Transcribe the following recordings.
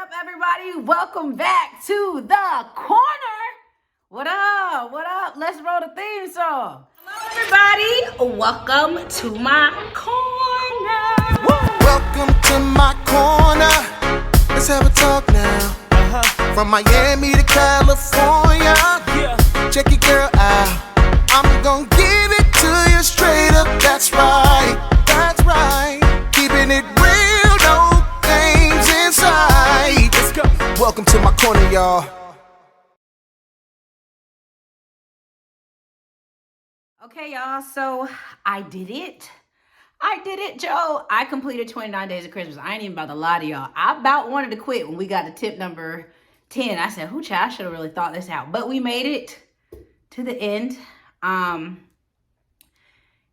up, everybody? Welcome back to the corner. What up? What up? Let's roll the theme song. Hello, everybody. Welcome to my corner. Welcome to my corner. Let's have a talk now. From Miami to California. Check your girl out. I'm gonna give it to you straight up. That's right. That's right. Keeping it real, no games inside. Let's go. Welcome to my corner, y'all. Okay, y'all. So I did it. Joe. I completed 29 days of Christmas. I ain't even about to lie to y'all. I about wanted to quit when we got to tip number 10. I said, "Hoochie, I should have really thought this out." But we made it to the end.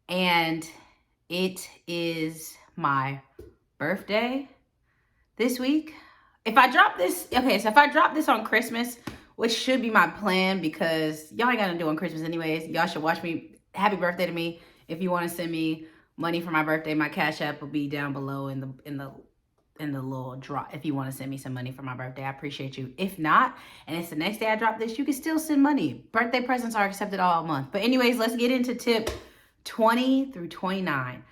And it is my birthday this week. If I drop this on Christmas, which should be my plan because y'all ain't got to do on Christmas anyways. Y'all should watch me. Happy birthday to me. If you want to send me money for my birthday, my Cash App will be down below in the little drop. If you want to send me some money for my birthday, I appreciate you. If not, and it's the next day I drop this, you can still send money. Birthday presents are accepted all month. But anyways, let's get into tip 20 through 29.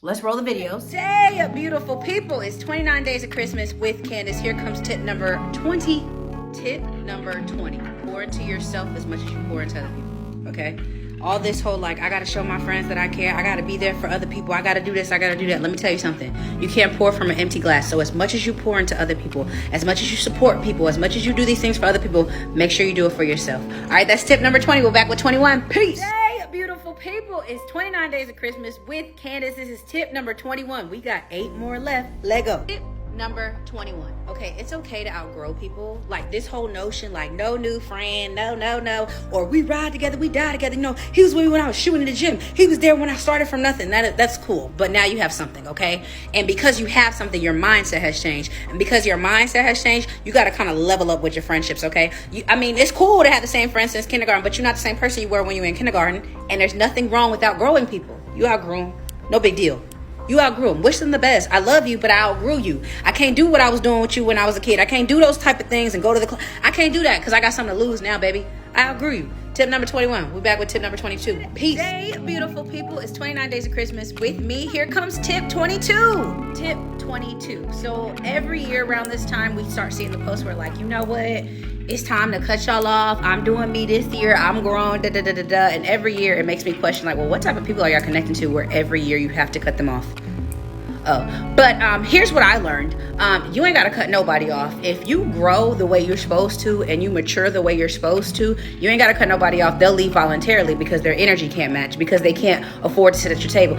Let's roll the videos. Hey, beautiful people. It's 29 days of Christmas with Candace. Here comes tip number 20. Tip number 20. Pour into yourself as much as you pour into other people. Okay? All this whole I gotta show my friends that I care. I gotta be there for other people. I gotta do this. I gotta do that. Let me tell you something. You can't pour from an empty glass. So as much as you pour into other people, as much as you support people, as much as you do these things for other people, make sure you do it for yourself. All right, that's tip number 20. We're back with 21. Peace. Hey, beautiful people. It's 29 days of Christmas with Candace. This is tip number 21. We got 8 more left. Let go. Tip number 21. Okay, it's okay to outgrow people. This whole notion, no new friend, no, or we ride together, we die together. He was with me when I was shooting in the gym. He was there when I started from nothing. That's cool. But now you have something, okay? And because you have something, your mindset has changed. And because your mindset has changed, you got to kind of level up with your friendships, okay? It's cool to have the same friends since kindergarten, but you're not the same person you were when you were in kindergarten. And there's nothing wrong with outgrowing people. You outgrew them. No big deal. You outgrew them. Wish them the best. I love you, but I outgrew you. I can't do what I was doing with you when I was a kid. I can't do those type of things and go to the club. I can't do that because I got something to lose now, baby. I outgrew you. Tip number 21. We're back with tip number 22. Peace. Hey, beautiful people. It's 29 days of Christmas with me. Here comes tip 22. Tip 22. So every year around this time, we start seeing the posts where you know what? It's time to cut y'all off. I'm doing me this year. I'm grown. And every year it makes me question what type of people are y'all connecting to where every year you have to cut them off? But here's what I learned. You ain't got to cut nobody off. If you grow the way you're supposed to and you mature the way you're supposed to, you ain't got to cut nobody off. They'll leave voluntarily because their energy can't match, because they can't afford to sit at your table.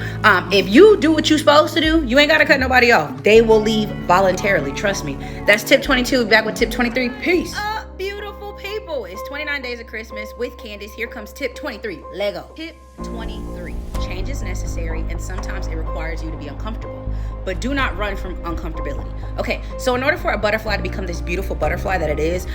If you do what you're supposed to do, you ain't got to cut nobody off. They will leave voluntarily. Trust me. That's tip 22. Back with tip 23. Peace. Beautiful people. It's 29 days of Christmas with Candace. Here comes tip 23. Lego. Tip 23. Change is necessary, and sometimes it requires you to be uncomfortable. But do not run from uncomfortability. Okay, so in order for a butterfly to become this beautiful butterfly that it is,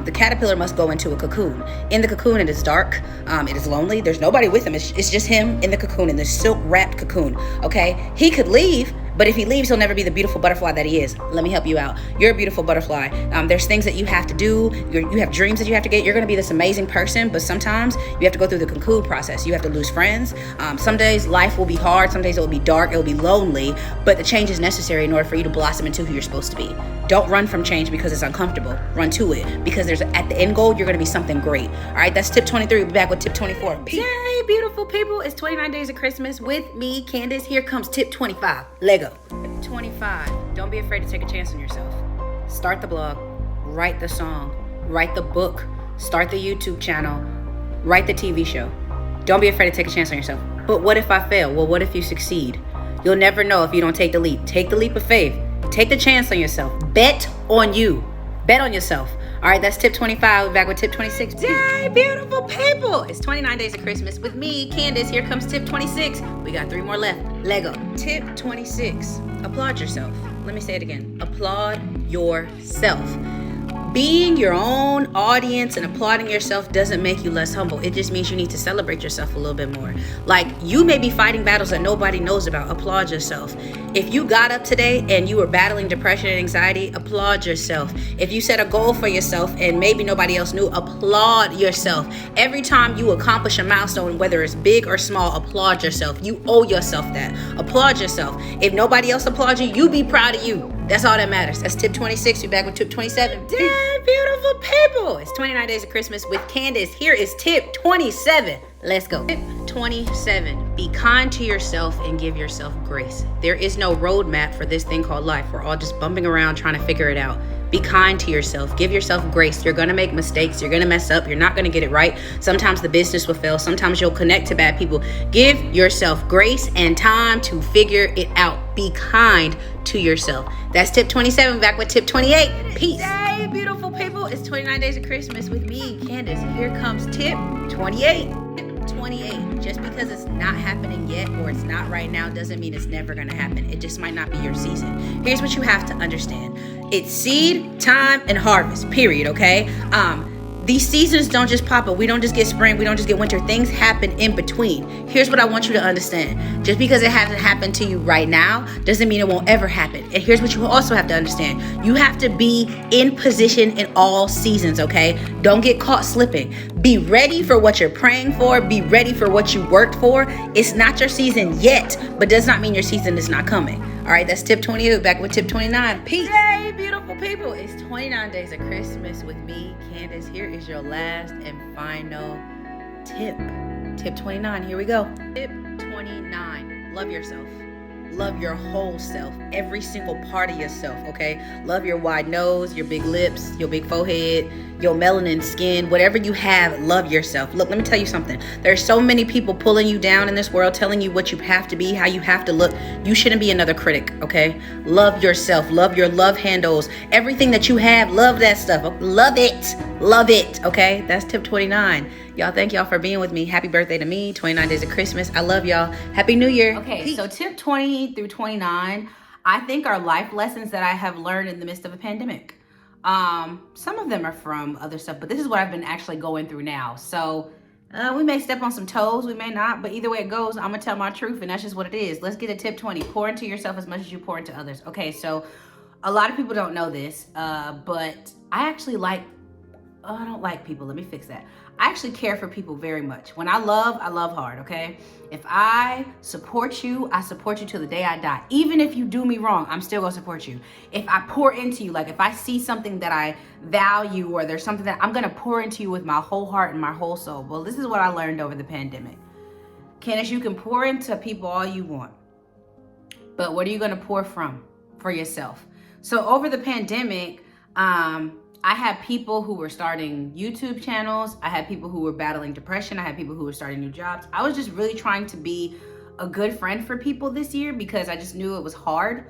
the caterpillar must go into a cocoon. In the cocoon, it is dark. It is lonely. There's nobody with him. It's just him in the cocoon, in the silk-wrapped cocoon. Okay, he could leave, but if he leaves, he'll never be the beautiful butterfly that he is. Let me help you out. You're a beautiful butterfly. There's things that you have to do. You have dreams that you have to get. You're going to be this amazing person, but sometimes you have to go through the cocoon process. You have to lose friends. Some days life will be hard. Some days it will be dark. It will be lonely, but the change is necessary in order for you to blossom into who you're supposed to be. Don't run from change because it's uncomfortable. Run to it because at the end goal, you're going to be something great. All right, that's tip 23. We'll be back with tip 24. Peace. Yay, beautiful people. It's 29 days of Christmas with me, Candace. Here comes tip 25. Lego. 25. Don't be afraid to take a chance on yourself. Start the blog. Write the song. Write the book. Start the YouTube channel. Write the TV show. Don't be afraid to take a chance on yourself. But what if I fail? Well, what if you succeed? You'll never know if you don't take the leap. Take the leap of faith. Take the chance on yourself. Bet on you. Bet on yourself. All right, that's tip 25. We're back with tip 26. Yay, beautiful people. It's 29 days of Christmas with me, Candace. Here comes tip 26. We got 3 more left. Lego. Tip 26. Applaud yourself. Let me say it again. Applaud yourself. being your own audience and applauding yourself doesn't make you less humble. It just means you need to celebrate yourself a little bit more. Like, you may be fighting battles that nobody knows about. Applaud yourself. If you got up today and you were battling depression and anxiety, applaud yourself. If you set a goal for yourself and maybe nobody else knew, applaud yourself. Every time you accomplish a milestone, whether it's big or small, applaud yourself. You owe yourself that. Applaud yourself. If nobody else applauds you, you be proud of you. That's all that matters. That's tip 26. We're back with tip 27. Damn, beautiful people. It's 29 Days of Christmas with Candace. Here is tip 27. Let's go. Tip 27. Be kind to yourself and give yourself grace. There is no roadmap for this thing called life. We're all just bumping around trying to figure it out. Be kind to yourself. Give yourself grace. You're going to make mistakes. You're going to mess up. You're not going to get it right. Sometimes the business will fail. Sometimes you'll connect to bad people. Give yourself grace and time to figure it out. Be kind to yourself. That's tip 27. Back with tip 28. Peace. Hey, beautiful people. It's 29 Days of Christmas with me, Candace. Here comes tip 28. Tip 28. Just because it's not happening yet or it's not right now doesn't mean it's never going to happen. It just might not be your season. Here's what you have to understand. It's seed, time, and harvest, period, okay? These seasons don't just pop up. We don't just get spring. We don't just get winter. Things happen in between. Here's what I want you to understand. Just because it hasn't happened to you right now doesn't mean it won't ever happen. And here's what you also have to understand. You have to be in position in all seasons, okay? Don't get caught slipping. Be ready for what you're praying for. Be ready for what you worked for. It's not your season yet, but does not mean your season is not coming. All right, that's tip 28. Back with tip 29. Peace. Hey, beautiful people. It's 29 Days of Christmas with me, Candace. Here is your last and final tip. Tip 29. Here we go. Tip 29. Love yourself. Love your whole self. Every single part of yourself, okay? Love your wide nose, your big lips, your big forehead, your melanin skin, whatever you have, love yourself. Look, let me tell you something. There's so many people pulling you down in this world, telling you what you have to be, how you have to look. You shouldn't be another critic, okay? Love yourself. Love your love handles. Everything that you have, love that stuff. Love it. Love it, okay? That's tip 29. Y'all, thank y'all for being with me. Happy birthday to me. 29 Days of Christmas. I love y'all. Happy New Year. Okay, peace. So tip 20 through 29, I think are life lessons that I have learned in the midst of a pandemic. Some of them are from other stuff, but this is what I've been actually going through now. So we may step on some toes, we may not, but either way it goes, I'm gonna tell my truth, and that's just what it is. Let's get to tip 20. Pour into yourself as much as you pour into others. Okay, so a lot of people don't know this, but I actually I don't like people. Let me fix that. I actually care for people very much. When I love hard, okay? If I support you, I support you till the day I die. Even if you do me wrong, I'm still gonna support you. If I pour into you, like if I see something that I value or there's something that I'm gonna pour into you with my whole heart and my whole soul. Well, this is what I learned over the pandemic. Candace, you can pour into people all you want, but what are you gonna pour from? For yourself. So over the pandemic, I had people who were starting YouTube channels. I had people who were battling depression. I had people who were starting new jobs. I was just really trying to be a good friend for people this year because I just knew it was hard.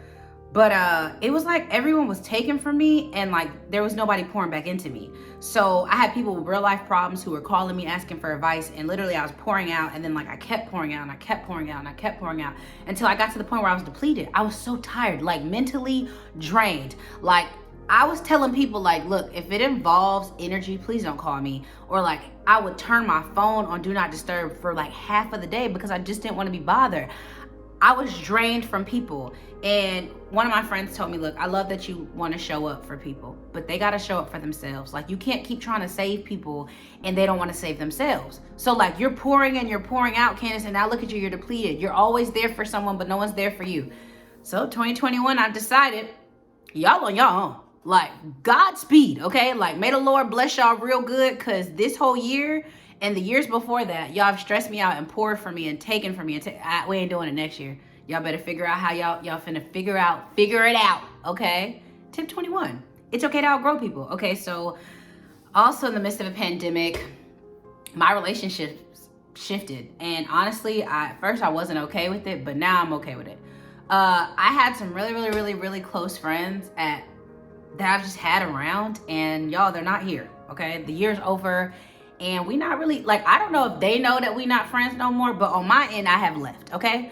But it was like everyone was taken from me and like there was nobody pouring back into me. So I had people with real life problems who were calling me asking for advice, and literally I was pouring out, and then like I kept pouring out and I kept pouring out and I kept pouring out until I got to the point where I was depleted. I was so tired, like mentally drained. Like I was telling people like, look, if it involves energy, please don't call me. Or like I would turn my phone on do not disturb for like half of the day because I just didn't want to be bothered. I was drained from people. And one of my friends told me, look, I love that you want to show up for people, but they got to show up for themselves. Like you can't keep trying to save people and they don't want to save themselves. So like you're pouring and you're pouring out, Candace, and now look at you, you're depleted. You're always there for someone, but no one's there for you. So 2021, I decided y'all on y'all own. Like Godspeed, okay? Like may the Lord bless y'all real good, because this whole year and the years before that, y'all have stressed me out and poured for me and taken from me. And we ain't doing it next year. Y'all better figure out how y'all finna figure it out, okay? Tip 21, it's okay to outgrow people. Okay, so also in the midst of a pandemic, my relationships shifted. And honestly, at first I wasn't okay with it, but now I'm okay with it. I had some really close friends that I've just had around, and y'all, they're not here, okay? The year's over, and we not really, like, I don't know if they know that we not friends no more, but on my end, I have left, okay?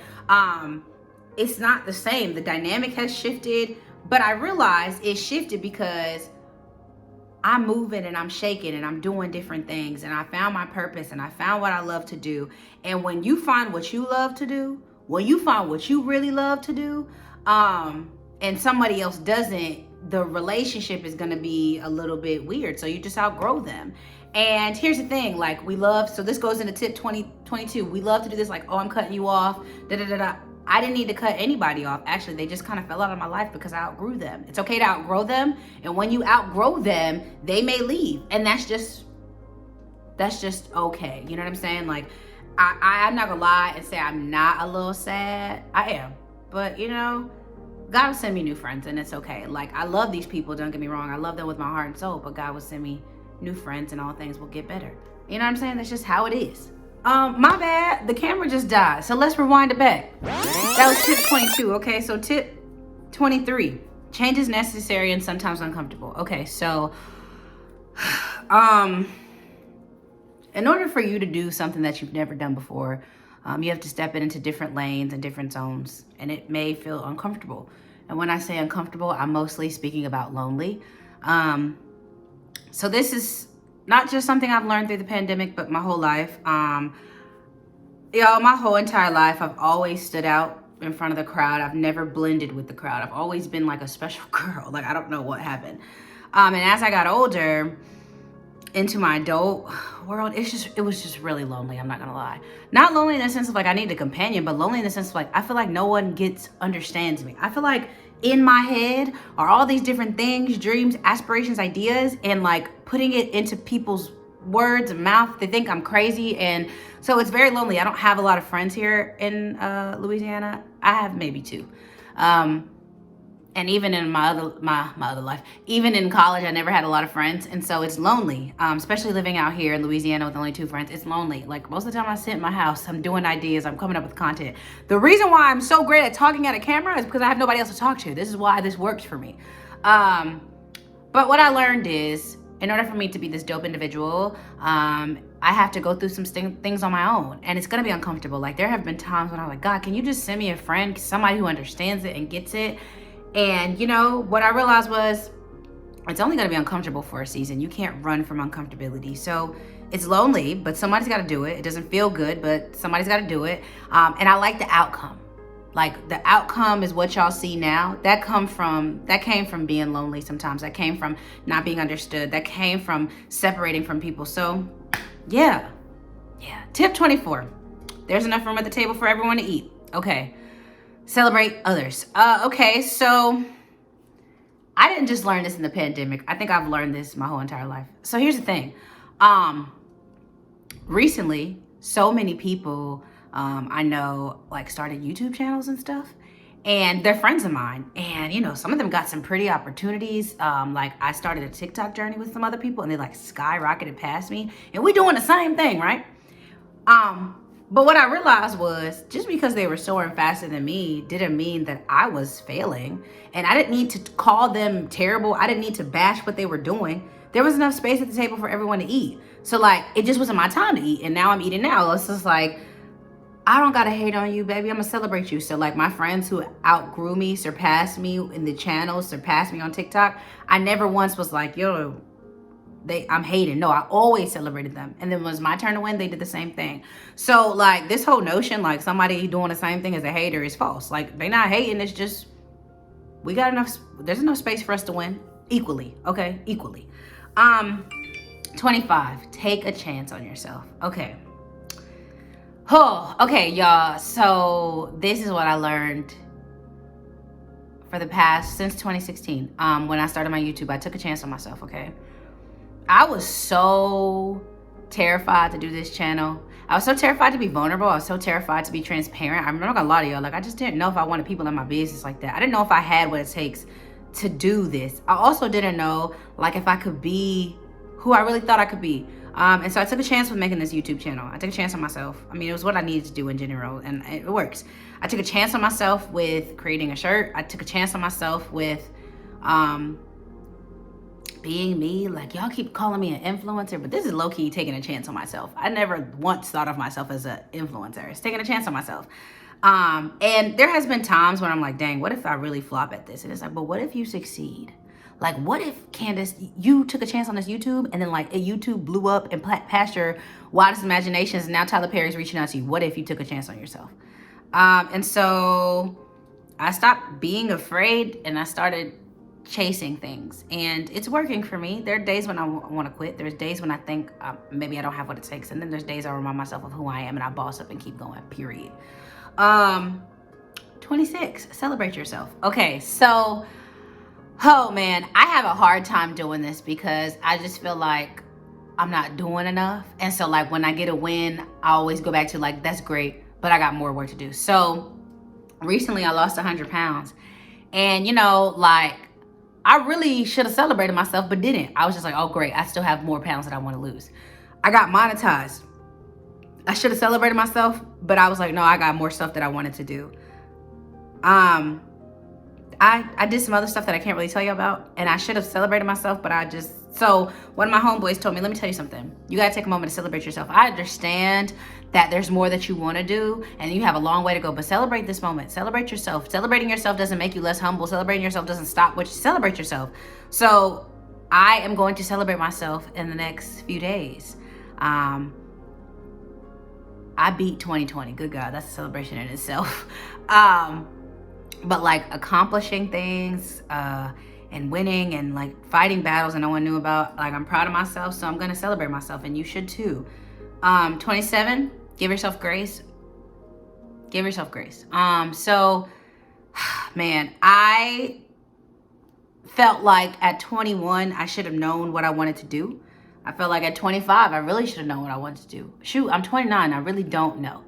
It's not the same. The dynamic has shifted, but I realized it shifted because I'm moving and I'm shaking and I'm doing different things, and I found my purpose and I found what I love to do. And when you find what you love to do, when you find what you really love to do, and somebody else doesn't, the relationship is going to be a little bit weird. So you just outgrow them. And here's the thing, like, we love, so this goes into tip 2022. We love to do this, like, oh, I'm cutting you off, da da da da. I didn't need to cut anybody off. Actually, they just kind of fell out of my life because I outgrew them. It's okay to outgrow them. And when you outgrow them, they may leave. And that's just okay. You know what I'm saying? Like, I'm not gonna lie and say I'm not a little sad. I am. But, you know, God will send me new friends, and it's okay. Like, I love these people, don't get me wrong. I love them with my heart and soul, but God will send me new friends and all things will get better. You know what I'm saying? That's just how it is. My bad. The camera just died. So let's rewind it back. That was tip 22. Okay, so tip 23. Change is necessary and sometimes uncomfortable. Okay, so in order for you to do something that you've never done before, you have to step into different lanes and different zones, and it may feel uncomfortable. And when I say uncomfortable, I'm mostly speaking about lonely. So this is not just something I've learned through the pandemic, but my whole life. My whole entire life, I've always stood out in front of the crowd. I've never blended with the crowd. I've always been like a special girl. Like, I don't know what happened. And as I got older, into my adult world, it was just really lonely. I'm not gonna lie. Not lonely in the sense of like I need a companion, but lonely in the sense of like I feel like no one understands me. I feel like in my head are all these different things, dreams, aspirations, ideas, and like putting it into people's words and mouth. They think I'm crazy, and so it's very lonely. I don't have a lot of friends here in Louisiana. I have maybe 2. And even in my other life, even in college, I never had a lot of friends. And so it's lonely, especially living out here in Louisiana with only 2 friends. It's lonely. Like, most of the time I sit in my house, I'm doing ideas, I'm coming up with content. The reason why I'm so great at talking at a camera is because I have nobody else to talk to. This is why this works for me. But what I learned is, in order for me to be this dope individual, I have to go through some things on my own. And it's going to be uncomfortable. Like, there have been times when I'm like, God, can you just send me a friend, somebody who understands it and gets it? And, you know, what I realized was it's only going to be uncomfortable for a season. You can't run from uncomfortability. So it's lonely, but somebody's got to do it. It doesn't feel good, but somebody's got to do it. And I like the outcome. Like, the outcome is what y'all see now. That came from being lonely sometimes. That came from not being understood. That came from separating from people. So, yeah. Tip 24. There's enough room at the table for everyone to eat. Okay. Celebrate others. Okay, so I didn't just learn this in the pandemic. I think I've learned this my whole entire life. So here's the thing. Recently, so many people I know like started YouTube channels and stuff, and they're friends of mine. And, you know, some of them got some pretty opportunities. Like, I started a TikTok journey with some other people, and they like skyrocketed past me, and we doing the same thing, right? But what I realized was just because they were soaring faster than me didn't mean that I was failing. And I didn't need to call them terrible. I didn't need to bash what they were doing. There was enough space at the table for everyone to eat. So, like, it just wasn't my time to eat. And now I'm eating now. It's just like, I don't got to hate on you, baby. I'm going to celebrate you. So, like, my friends who outgrew me, surpassed me in the channel, surpassed me on TikTok, I never once was like, yo, I'm hating. No, I always celebrated them. And then when it was my turn to win, they did the same thing. So, like, this whole notion, like, somebody doing the same thing as a hater is false. Like, they not hating. It's just, there's enough space for us to win equally. Okay? Equally. 25, take a chance on yourself. Okay. Oh, okay, y'all. So this is what I learned since 2016. When I started my YouTube, I took a chance on myself, okay? I was so terrified to do this channel. I was so terrified to be vulnerable. I was so terrified to be transparent. I'm not gonna lie to y'all. Like, I just didn't know if I wanted people in my business like that. I didn't know if I had what it takes to do this. I also didn't know, like, if I could be who I really thought I could be. And so I took a chance with making this YouTube channel. I took a chance on myself. I mean, it was what I needed to do in general, and it works. I took a chance on myself with creating a shirt. I took a chance on myself with being me. Like, y'all keep calling me an influencer, but this is low-key taking a chance on myself. I never once thought of myself as an influencer. It's taking a chance on myself. And there has been times when I'm like, dang, what if I really flop at this? And it's like, but what if you succeed? Like, what if, Candace, you took a chance on this YouTube and then like YouTube blew up and past your wildest imaginations, and now Tyler Perry's reaching out to you? What if you took a chance on yourself? And so I stopped being afraid and I started chasing things, and it's working for me. There are days when I want to quit. There's days when I think maybe I don't have what it takes, and then there's days I remind myself of who I am and I boss up and keep going, period. 26, celebrate yourself. Okay, so, oh man, I have a hard time doing this because I just feel like I'm not doing enough. And so like when I get a win, I always go back to like, that's great, but I got more work to do. So recently I lost 100 pounds, and you know, like, I really should have celebrated myself, but didn't. I was just like, oh great, I still have more pounds that I want to lose. I got monetized. I should have celebrated myself, but I was like, no, I got more stuff that I wanted to do. I did some other stuff that I can't really tell you about, and I should have celebrated myself, but so one of my homeboys told me, let me tell you something. You gotta take a moment to celebrate yourself. I understand that there's more that you wanna do and you have a long way to go, but celebrate this moment. Celebrate yourself. Celebrating yourself doesn't make you less humble. Celebrating yourself doesn't stop what you celebrate yourself. So I am going to celebrate myself in the next few days. I beat 2020. Good God, that's a celebration in itself. But like accomplishing things and winning and like fighting battles that no one knew about, like I'm proud of myself, so I'm gonna celebrate myself, and you should too. 27, give yourself grace. Give yourself grace. So man, I felt like at 21 I should have known what I wanted to do. I felt like at 25 I really should have known what I wanted to do. Shoot, I'm 29, I really don't know.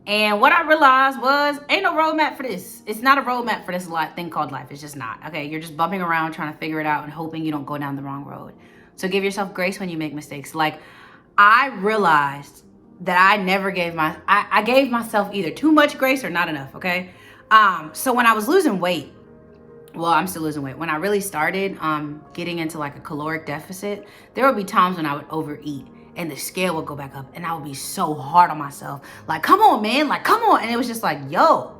And what I realized was, ain't no roadmap for this. It's not a roadmap for this thing called life. It's just not. Okay, you're just bumping around trying to figure it out and hoping you don't go down the wrong road. So give yourself grace when you make mistakes. Like, I realized that I never gave I gave myself either too much grace or not enough, okay? So when I was losing weight, well, I'm still losing weight. When I really started getting into like a caloric deficit, there would be times when I would overeat and the scale would go back up and I would be so hard on myself. Like, come on, man, like, come on. And it was just like, yo,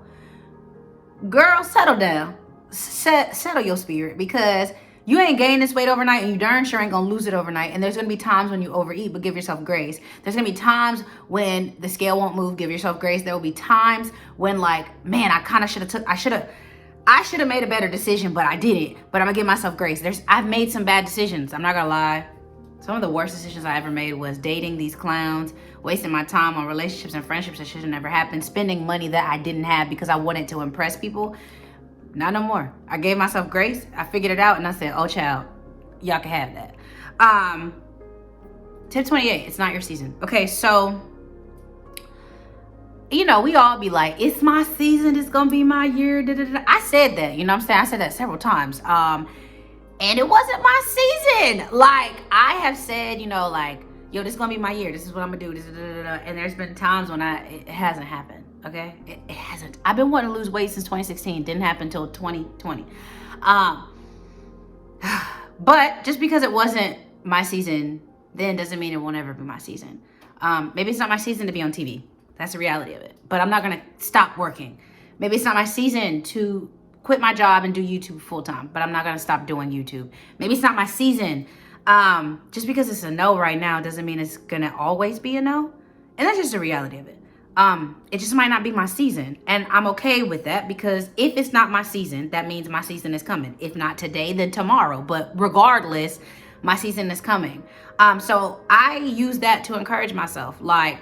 girl, settle down. Settle your spirit, because you ain't gain this weight overnight and you darn sure ain't gonna lose it overnight. And there's gonna be times when you overeat, but give yourself grace. There's gonna be times when the scale won't move, give yourself grace. There will be times when like, man, I kind of I should have made a better decision, but I didn't. But I'm gonna give myself grace. I've made some bad decisions. I'm not gonna lie. Some of the worst decisions I ever made was dating these clowns, wasting my time on relationships and friendships that should have never happened, spending money that I didn't have because I wanted to impress people. Not no more. I gave myself grace. I figured it out and I said, oh child, y'all can have that. Tip 28, it's not your season. Okay, so, you know, we all be like, it's my season, it's gonna be my year. I said that, you know what I'm saying? I said that several times. And it wasn't my season. Like, I have said, you know, like, yo, this is gonna be my year. This is what I'm gonna do. And there's been times when it hasn't happened, okay? It hasn't. I've been wanting to lose weight since 2016. Didn't happen until 2020. But just because it wasn't my season then doesn't mean it won't ever be my season. Maybe it's not my season to be on TV. That's the reality of it. But I'm not gonna stop working. Maybe it's not my season to quit my job and do YouTube full time, but I'm not gonna stop doing YouTube. Maybe it's not my season. Just because it's a no right now doesn't mean it's gonna always be a no. And that's just the reality of it. It just might not be my season. And I'm okay with that, because if it's not my season, that means my season is coming. If not today, then tomorrow. But regardless, my season is coming. So I use that to encourage myself. Like,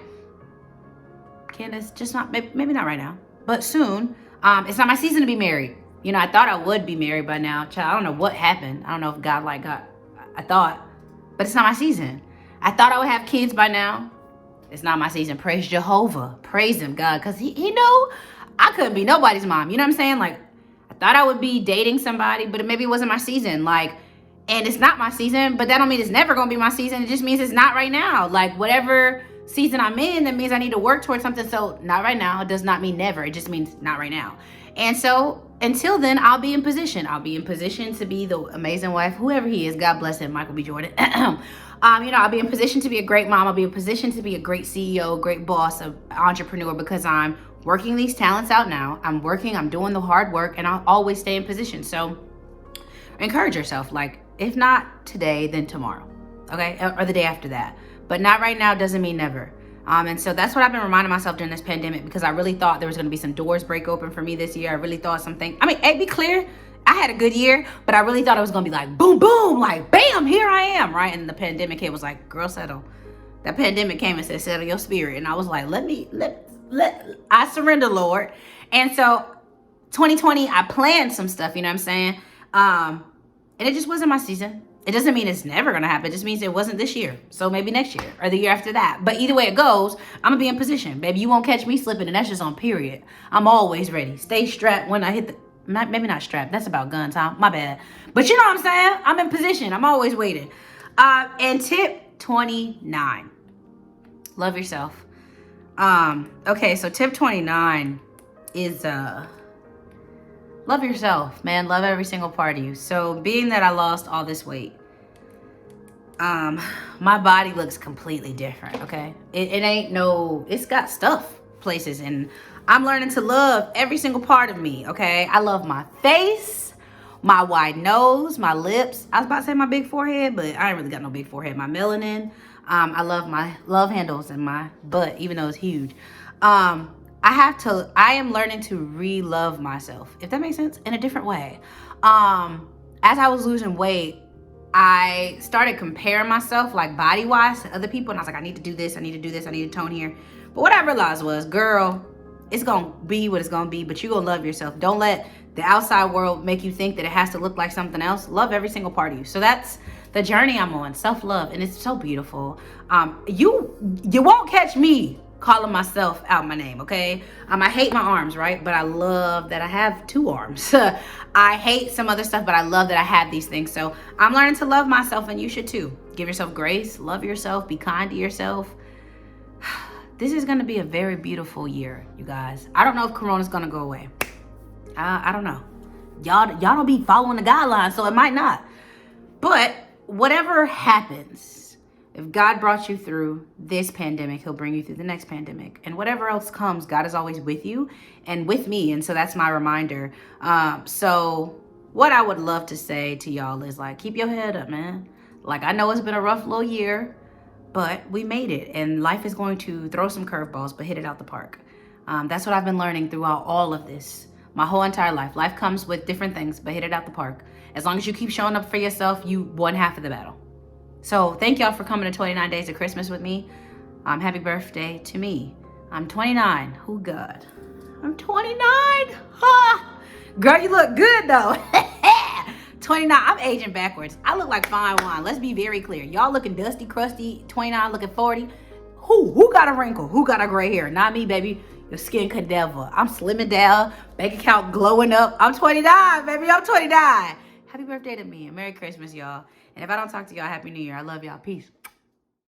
Candace, just not, maybe not right now, but soon. It's not my season to be married. You know, I thought I would be married by now. Child, I don't know what happened. I don't know if God I thought, but it's not my season. I thought I would have kids by now. It's not my season. Praise Jehovah. Praise him, God, because he knew I couldn't be nobody's mom. You know what I'm saying? Like, I thought I would be dating somebody, but maybe it wasn't my season. Like, and it's not my season, but that don't mean it's never going to be my season. It just means it's not right now. Like, whatever season I'm in, that means I need to work towards something. So not right now does not mean never. It just means not right now. And so until then, I'll be in position. I'll be in position to be the amazing wife, whoever he is. God bless him, Michael B. Jordan. I'll be in position to be a great mom. I'll be in position to be a great CEO, great boss, an entrepreneur, because I'm working these talents out now. I'm doing the hard work, and I'll always stay in position. So encourage yourself. Like, if not today, then tomorrow, okay? Or the day after that. But not right now doesn't mean never. And so that's what I've been reminding myself during this pandemic, because I really thought there was going to be some doors break open for me this year. I really thought something, I mean, hey, be clear, I had a good year, but I really thought it was going to be like, boom, boom, like, bam, here I am, right? And the pandemic hit, was like, girl, settle. That pandemic came and said, settle your spirit. And I was like, I surrender, Lord. And so 2020, I planned some stuff, you know what I'm saying? And it just wasn't my season. It doesn't mean it's never going to happen. It just means it wasn't this year. So maybe next year or the year after that. But either way it goes, I'm going to be in position. Baby, you won't catch me slipping, and that's just on period. I'm always ready. Stay strapped when I hit the... Maybe not strapped. That's about guns, huh? My bad. But you know what I'm saying? I'm in position. I'm always waiting. And tip 29. Love yourself. Okay, so tip 29 is... love yourself, man. Love every single part of you. So being that I lost all this weight, my body looks completely different, okay? It ain't no, it's got stuff places, and I'm learning to love every single part of me, okay? I love my face, my wide nose, my lips. I was about to say my big forehead, but I ain't really got no big forehead. My melanin. I love my love handles and my butt, even though it's huge. I am learning to re-love myself, if that makes sense, in a different way. As I was losing weight, I started comparing myself, like, body-wise to other people, and I was like, I need to do this, I need to do this, I need to tone here. But what I realized was, girl, it's gonna be what it's gonna be, but you gonna love yourself. Don't let the outside world make you think that it has to look like something else. Love every single part of you. So that's the journey I'm on, self-love, and it's so beautiful. You won't catch me calling myself out my name, okay? I hate my arms, right? But I love that I have 2 arms. I hate some other stuff, but I love that I have these things. So I'm learning to love myself, and you should too. Give yourself grace, love yourself, be kind to yourself. This is gonna be a very beautiful year, you guys. I don't know if Corona's gonna go away. I don't know. Y'all don't be following the guidelines, so it might not. But whatever happens, if God brought you through this pandemic, he'll bring you through the next pandemic. And whatever else comes, God is always with you and with me. And so that's my reminder. So what I would love to say to y'all is, like, keep your head up, man. Like, I know it's been a rough little year, but we made it. And life is going to throw some curveballs, but hit it out the park. That's what I've been learning throughout all of this. My whole entire life. Life comes with different things, but hit it out the park. As long as you keep showing up for yourself, you won half of the battle. So thank y'all for coming to 29 Days of Christmas with me. Happy birthday to me. I'm 29. Who God? I'm 29. Ha! Girl, you look good though. 29. I'm aging backwards. I look like fine wine. Let's be very clear. Y'all looking dusty, crusty. 29 looking 40. Who got a wrinkle? Who got a gray hair? Not me, baby. Your skin cadaver. I'm slimming down. Bank account glowing up. I'm 29, baby. I'm 29. Happy birthday to me and Merry Christmas, y'all. And if I don't talk to y'all, Happy New Year. I love y'all. Peace.